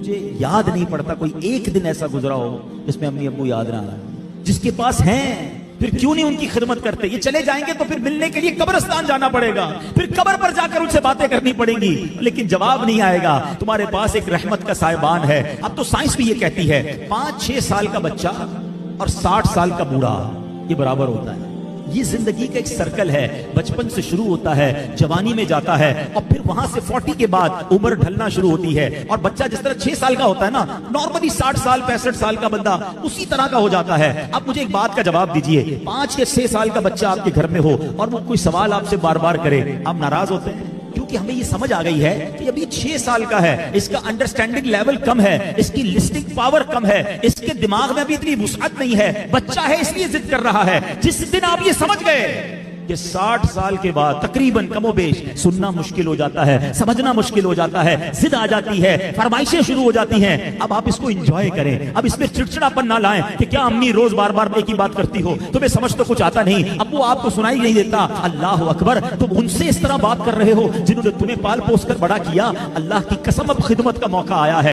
مجھے یاد نہیں پڑتا کوئی ایک دن ایسا گزرا ہو جس میں امی ابو یاد نہ آئے. جس کے پاس ہیں پھر کیوں نہیں ان کی خدمت کرتے؟ یہ چلے جائیں گے تو پھر ملنے کے لیے قبرستان جانا پڑے گا, پھر قبر پر جا کر ان سے باتیں کرنی پڑیں گی, لیکن جواب نہیں آئے گا. تمہارے پاس ایک رحمت کا سائبان ہے. اب تو سائنس بھی یہ کہتی ہے 5-6 سال کا بچہ اور 60 سال کا بوڑھا یہ برابر ہوتا ہے. یہ زندگی کا ایک سرکل ہے, بچپن سے شروع ہوتا ہے, جوانی میں جاتا ہے, اور پھر وہاں سے 40 کے بعد عمر ڈھلنا شروع ہوتی ہے. اور بچہ جس طرح 6 سال کا ہوتا ہے نا, نارملی 60 سال 65 سال کا بندہ اسی طرح کا ہو جاتا ہے. اب مجھے ایک بات کا جواب دیجئے, 5 یا 6 سال کا بچہ آپ کے گھر میں ہو اور وہ کوئی سوال آپ سے بار بار کرے, آپ ناراض ہوتے ہیں؟ کیونکہ ہمیں یہ سمجھ آ گئی ہے کہ اب یہ 6 سال کا ہے, اس کا انڈرسٹینڈنگ لیول کم ہے, اس کی لسٹنگ پاور کم ہے, اس کے دماغ میں ابھی اتنی وسعت نہیں ہے, بچہ ہے اس لیے ضد کر رہا ہے. جس دن آپ یہ سمجھ گئے کہ 60 سال کے بعد تقریباً کم و بیش سننا مشکل ہو جاتا ہے, سمجھنا مشکل ہو جاتا ہے, ضد آ جاتی ہے, فرمائشیں شروع ہو جاتی ہیں, اب آپ اس کو انجوائے کریں. اب اس میں چڑچڑاپن نہ لائیں کہ کیا امی روز بار بار ایک ہی بات کرتی ہو, تمہیں سمجھ تو کچھ آتا نہیں, اب وہ آپ کو سنائی نہیں دیتا. اللہ اکبر, تم ان سے اس طرح بات کر رہے ہو جنہوں نے تمہیں پال پوس کر بڑا کیا. اللہ کی قسم اب خدمت کا موقع آیا ہے.